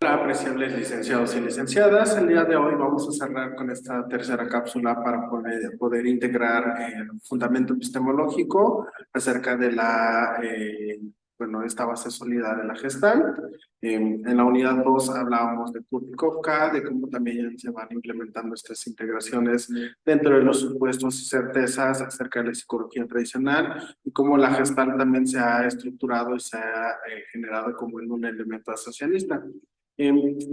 Hola, apreciables licenciados y licenciadas. El día de hoy vamos a cerrar con esta tercera cápsula para poder integrar el fundamento epistemológico acerca de esta base sólida de la Gestalt. En la unidad 2 hablábamos de Kurt y Kafka, de cómo también se van implementando estas integraciones dentro de los supuestos y certezas acerca de la psicología tradicional y cómo la Gestalt también se ha estructurado y se ha generado como en un elemento asocialista.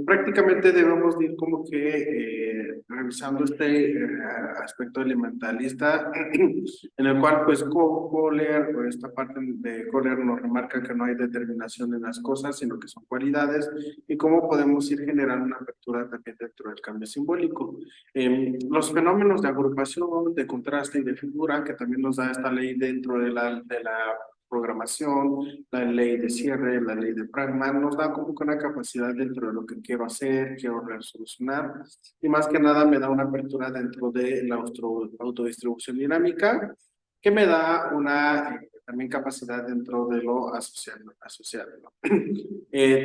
Prácticamente debemos de ir como que revisando este aspecto elementalista en el cual pues Kohler, o esta parte de Kohler nos remarca que no hay determinación en las cosas, sino que son cualidades y cómo podemos ir generando una apertura también dentro del cambio simbólico. Los fenómenos de agrupación, de contraste y de figura que también nos da esta ley dentro de la programación, la ley de cierre, la ley de pragma, nos da como que una capacidad dentro de lo que quiero hacer, quiero resolucionar, y más que nada me da una apertura dentro de la autodistribución dinámica, que me da una también capacidad dentro de lo asociado, ¿no?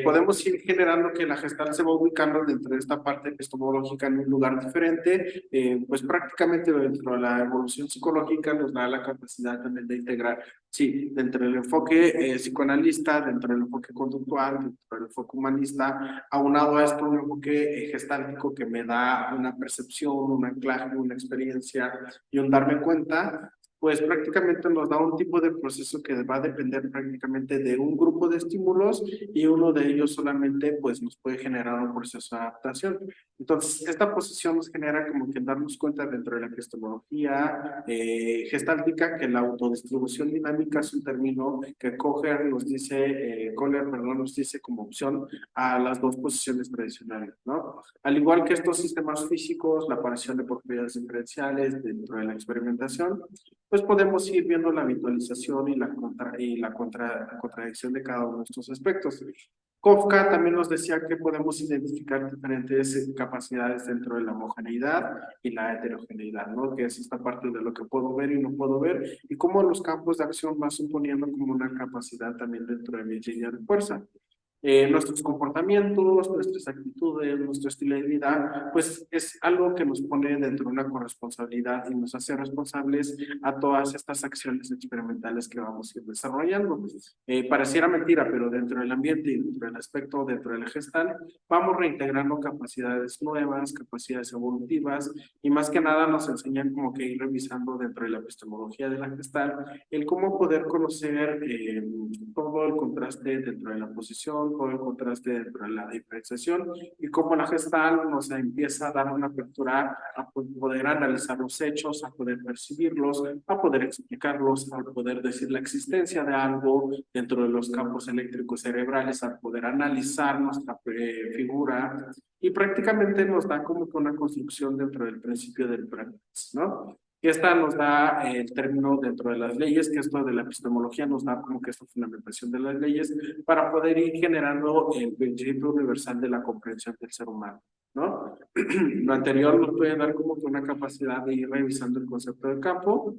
Podemos ir generando que la Gestalt se va ubicando dentro de esta parte epistemológica en un lugar diferente, pues prácticamente dentro de la evolución psicológica nos da la capacidad también de integrar. Sí, dentro del enfoque psicoanalista, dentro del enfoque conductual, dentro del enfoque humanista, aunado a esto un enfoque gestáltico que me da una percepción, un anclaje, una experiencia y un darme cuenta, pues prácticamente nos da un tipo de proceso que va a depender prácticamente de un grupo de estímulos y uno de ellos solamente pues nos puede generar un proceso de adaptación. Entonces, esta posición nos genera como que darnos cuenta dentro de la epistemología gestáltica que la autodistribución dinámica es un término que Kohler, perdón, nos dice como opción a las dos posiciones tradicionales, ¿no? Al igual que estos sistemas físicos, la aparición de propiedades diferenciales dentro de la experimentación, pues podemos ir viendo la habitualización y la contradicción de cada uno de estos aspectos. Kafka también nos decía que podemos identificar diferentes capacidades dentro de la homogeneidad y la heterogeneidad, ¿no? Que es esta parte de lo que puedo ver y no puedo ver, y cómo los campos de acción van suponiendo como una capacidad también dentro de mi línea de fuerza. Nuestros comportamientos, nuestras actitudes, nuestro estilo de vida, pues es algo que nos pone dentro de una corresponsabilidad y nos hace responsables a todas estas acciones experimentales que vamos a ir desarrollando. Pareciera mentira, pero dentro del ambiente y dentro del aspecto, dentro del gestal, vamos reintegrando capacidades nuevas, capacidades evolutivas y más que nada nos enseñan como que ir revisando dentro de la epistemología de la gestal el cómo poder conocer todo el contraste dentro de la posición, todo el contraste dentro de la diferenciación y cómo la gestal nos empieza a dar una apertura a poder analizar los hechos, a poder percibirlos, a poder explicarlos, a poder decir la existencia de algo dentro de los campos eléctricos cerebrales, a poder analizar nuestra figura y prácticamente nos da como que una construcción dentro del principio del pragmatismo, ¿no? Y esta nos da el término dentro de las leyes, que esto de la epistemología nos da como que esta fundamentación de las leyes para poder ir generando el principio universal de la comprensión del ser humano, ¿no? Lo anterior nos puede dar como que una capacidad de ir revisando el concepto del campo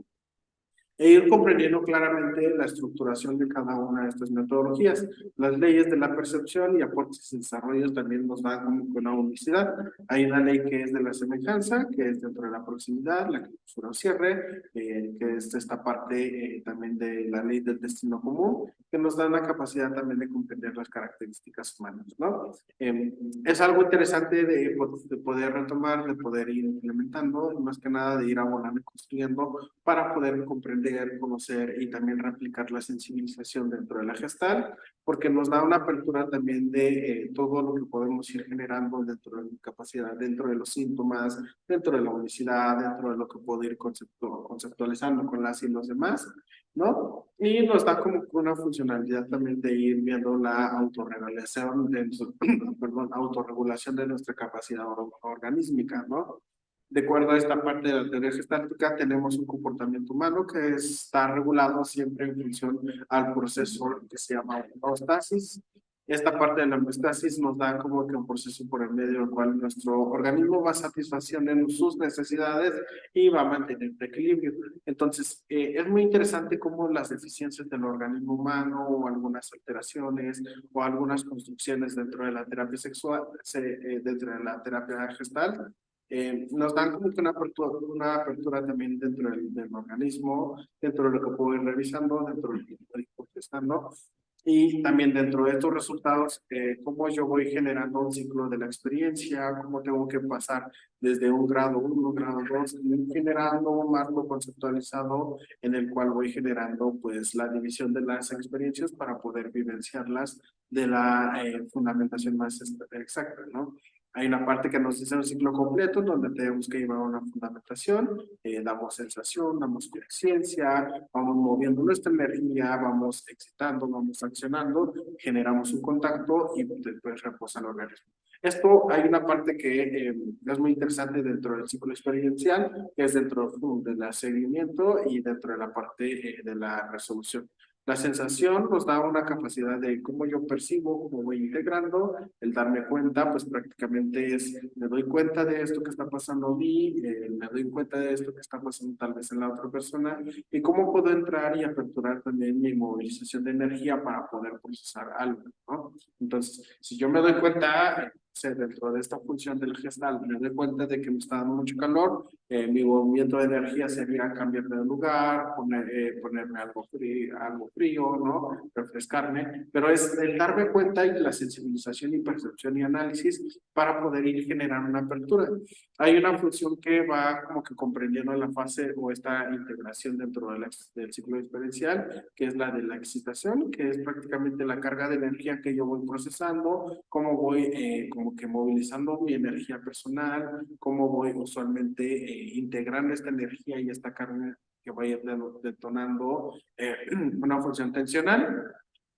e ir comprendiendo claramente la estructuración de cada una de estas metodologías. Las leyes de la percepción y aportes y desarrollos también nos dan como que una unicidad. Hay una ley que es de la semejanza, que es dentro de la proximidad, la clausura o cierre, que es esta parte también de la ley del destino común, que nos da la capacidad también de comprender las características humanas, ¿no? Es algo interesante de poder retomar, de poder ir implementando, y más que nada de ir abonando y construyendo para poder comprender, conocer y también replicar la sensibilización dentro de la gestal, porque nos da una apertura también de todo lo que podemos ir generando dentro de la capacidad, dentro de los síntomas, dentro de la unicidad, dentro de lo que puedo ir conceptualizando con las y los demás, ¿no? Y nos da como una funcionalidad también de ir viendo la autorregulación perdón, autorregulación de nuestra capacidad organísmica, ¿no? De acuerdo a esta parte de la teoría gestáltica, tenemos un comportamiento humano que está regulado siempre en función al proceso que se llama homeostasis, Esta parte de la homeostasis nos da como que un proceso por el medio del cual nuestro organismo va satisfaciendo sus necesidades y va a mantener el equilibrio. Entonces, es muy interesante cómo las deficiencias del organismo humano o algunas alteraciones o algunas construcciones dentro de la terapia sexual, dentro de la terapia gestal, nos dan como que una apertura también dentro del organismo, dentro de lo que puedo ir revisando, dentro de lo que puedo ir contestando. Y también dentro de estos resultados, cómo yo voy generando un ciclo de la experiencia, cómo tengo que pasar desde un grado 1, grado 2, generando un marco conceptualizado en el cual voy generando pues la división de las experiencias para poder vivenciarlas de la fundamentación más exacta, ¿no? Hay una parte que nos dice un ciclo completo donde tenemos que llevar una fundamentación, damos sensación, damos conciencia, vamos moviendo nuestra energía, vamos excitando, vamos accionando, generamos un contacto y después reposa el organismo. Esto hay una parte que es muy interesante dentro del ciclo experiencial, que es dentro del seguimiento y dentro de la parte de la resolución. La sensación nos da una capacidad de cómo yo percibo, cómo voy integrando, el darme cuenta, pues prácticamente es, me doy cuenta de esto que está pasando a mí, me doy cuenta de esto que está pasando tal vez en la otra persona, y cómo puedo entrar y aperturar también mi movilización de energía para poder procesar algo, ¿no? Entonces, si yo me doy cuenta, dentro de esta función del gestal, me doy cuenta de que me está dando mucho calor, mi movimiento de energía sería cambiar de lugar, ponerme algo frío, ¿no? Refrescarme, pero es el darme cuenta y la sensibilización y percepción y análisis para poder ir generando una apertura. Hay una función que va como que comprendiendo la fase o esta integración dentro del ciclo experiencial, que es la de la excitación, que es prácticamente la carga de energía que yo voy procesando, cómo voy como que movilizando mi energía personal, cómo voy usualmente integrando esta energía y esta carga que vaya detonando una función tensional.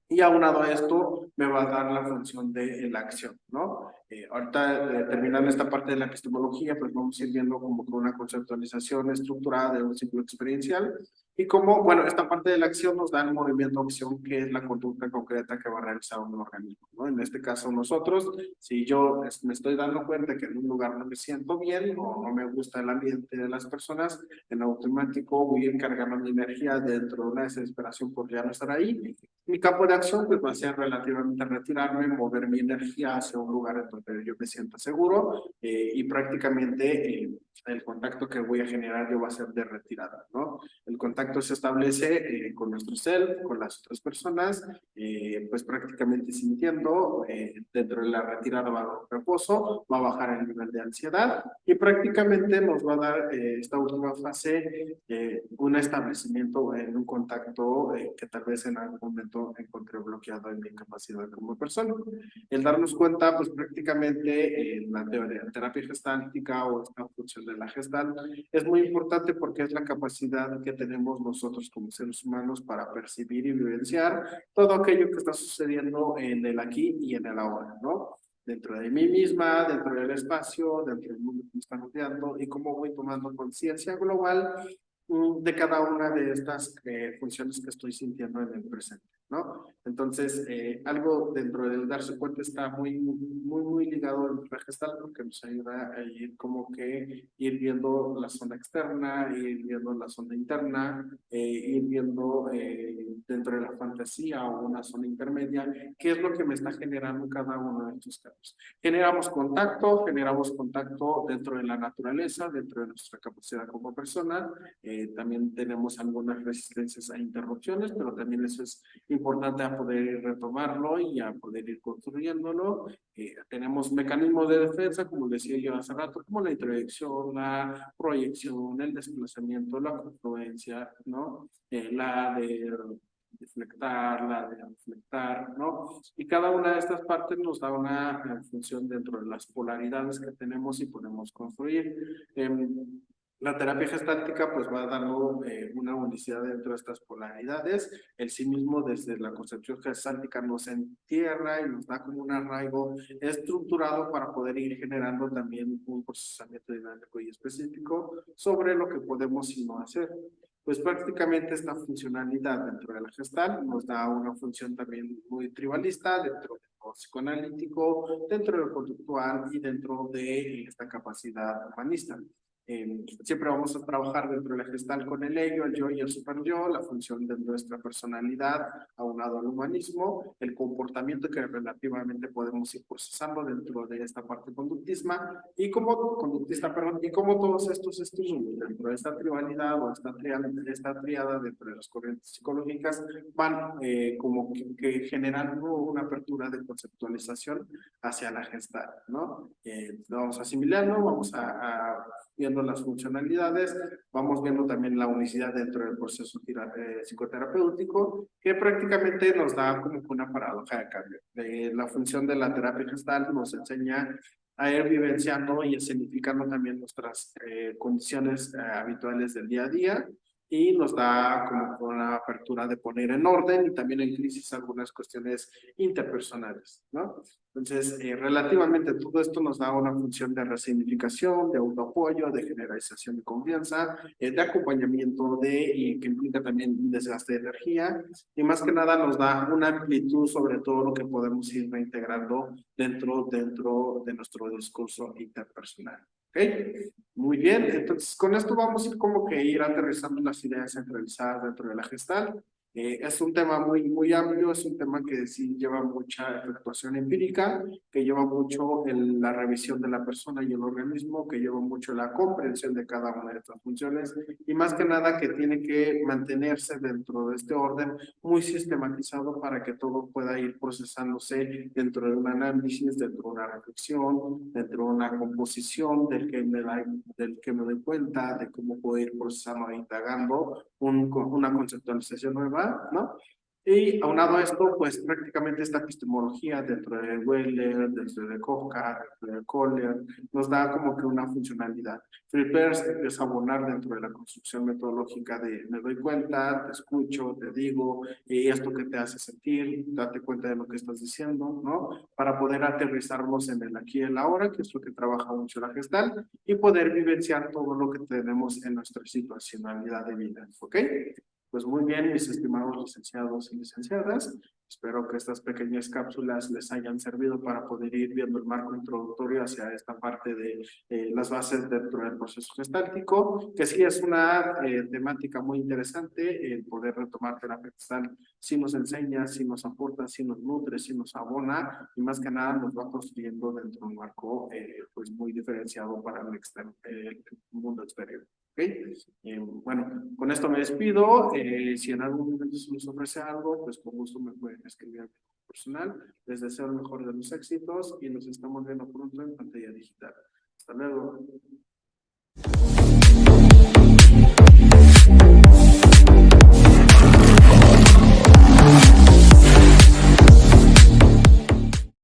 Y aunado a esto, me va a dar la función de la acción, ¿no? Ahorita, terminando esta parte de la epistemología, pues vamos a ir viendo como con una conceptualización estructurada de un ciclo experiencial y cómo, bueno, esta parte de la acción nos da el movimiento acción, que es la conducta concreta que va a realizar un organismo, ¿no? En este caso nosotros, si yo me estoy dando cuenta que en un lugar no me siento bien o no me gusta el ambiente de las personas, en automático voy a ir cargando mi energía dentro de una desesperación por ya no estar ahí. Mi campo de acción pues va a ser relativamente retirarme, mover mi energía hacia un lugar en donde yo me sienta seguro y prácticamente el contacto que voy a generar yo va a ser de retirada, ¿no? El contacto se establece con nuestro self, con las otras personas, pues prácticamente sintiendo, dentro de la retirada va a haber un reposo, va a bajar el nivel de ansiedad y prácticamente nos va a dar esta última fase un establecimiento en un contacto que tal vez en algún momento encontré bloqueado en mi capacidad como persona. El darnos cuenta, pues prácticamente la terapia gestáltica o esta función de la gestal es muy importante porque es la capacidad que tenemos nosotros como seres humanos para percibir y vivenciar todo aquello que está sucediendo en el aquí y en el ahora, ¿no? Dentro de mí misma, dentro del espacio, dentro del mundo que me está rodeando y cómo voy tomando conciencia global de cada una de estas funciones que estoy sintiendo en el presente, ¿no? Entonces, algo dentro del darse cuenta está muy ligado al gestal porque nos ayuda a ir como que ir viendo la zona externa, ir viendo la zona interna, ir viendo dentro de la fantasía o una zona intermedia, qué es lo que me está generando cada uno de estos casos. Generamos contacto dentro de la naturaleza, dentro de nuestra capacidad como persona, también tenemos algunas resistencias a interrupciones, pero también eso es importante a poder ir retomarlo y a poder ir construyéndolo. Tenemos mecanismos de defensa, como decía yo hace rato, como la introyección, la proyección, el desplazamiento, la confluencia, ¿no? La de deflectar, la de reflectar, ¿no? Y cada una de estas partes nos da una función dentro de las polaridades que tenemos y podemos construir. La terapia gestáltica pues va dando una unicidad dentro de estas polaridades. El sí mismo desde la concepción gestáltica nos entierra y nos da como un arraigo estructurado para poder ir generando también un procesamiento dinámico y específico sobre lo que podemos y no hacer. Pues prácticamente esta funcionalidad dentro de la gestal nos da una función también muy tribalista dentro de lo psicoanalítico, dentro de lo conductual y dentro de esta capacidad humanista. Siempre vamos a trabajar dentro de la Gestalt con el ello, el yo y el superyo, la función de nuestra personalidad aunado al humanismo, el comportamiento que relativamente podemos ir procesando dentro de esta parte conductista, perdón, y como todos estos estímulos dentro de esta tribalidad o esta triada dentro de las corrientes psicológicas van como que generando una apertura de conceptualización hacia la Gestalt, ¿no? Vamos asimilando, vamos a viendo las funcionalidades, vamos viendo también la unicidad dentro del proceso psicoterapéutico, que prácticamente nos da como una paradoja de cambio. La función de la terapia gestal nos enseña a ir vivenciando y escenificando también nuestras condiciones habituales del día a día, y nos da como una apertura de poner en orden y también en crisis algunas cuestiones interpersonales, ¿no? Entonces, relativamente todo esto nos da una función de resignificación, de autoapoyo, de generalización de confianza, de acompañamiento y que implica también un desgaste de energía, y más que nada nos da una amplitud sobre todo lo que podemos ir reintegrando dentro de nuestro discurso interpersonal. ¿Ok? Muy bien, entonces con esto vamos a ir como que ir aterrizando las ideas centralizadas dentro de la Gestalt. Es un tema muy amplio, es un tema que sí lleva mucha efectuación empírica, que lleva mucho en la revisión de la persona y el organismo, que lleva mucho la comprensión de cada una de estas funciones, y más que nada que tiene que mantenerse dentro de este orden muy sistematizado para que todo pueda ir procesándose dentro de un análisis, dentro de una reflexión, dentro de una composición del que me doy cuenta, de cómo puedo ir procesando e indagando una conceptualización nueva, ¿no? Y aunado a esto, pues prácticamente esta epistemología dentro de Weller, dentro de Kafka, dentro de Kohler, nos da como que una funcionalidad. Frippers es abonar dentro de la construcción metodológica de me doy cuenta, te escucho, te digo, y esto que te hace sentir, date cuenta de lo que estás diciendo, ¿no? Para poder aterrizarnos en el aquí y el ahora, que es lo que trabaja mucho la Gestalt, y poder vivenciar todo lo que tenemos en nuestra situacionalidad de vida, ¿ok? Pues muy bien, mis estimados licenciados y licenciadas, espero que estas pequeñas cápsulas les hayan servido para poder ir viendo el marco introductorio hacia esta parte de las bases dentro del proceso gestáltico, que sí es una temática muy interesante, el poder retomar terapia gestal sí nos enseña, sí nos aporta, sí nos nutre, sí nos abona, y más que nada nos va construyendo dentro de un marco pues muy diferenciado para el mundo exterior. ¿Okay? Bueno, con esto me despido. Si en algún momento se nos ofrece algo, pues con gusto me pueden escribir a mi personal. Les deseo el mejor de los éxitos y nos estamos viendo pronto en pantalla digital. Hasta luego.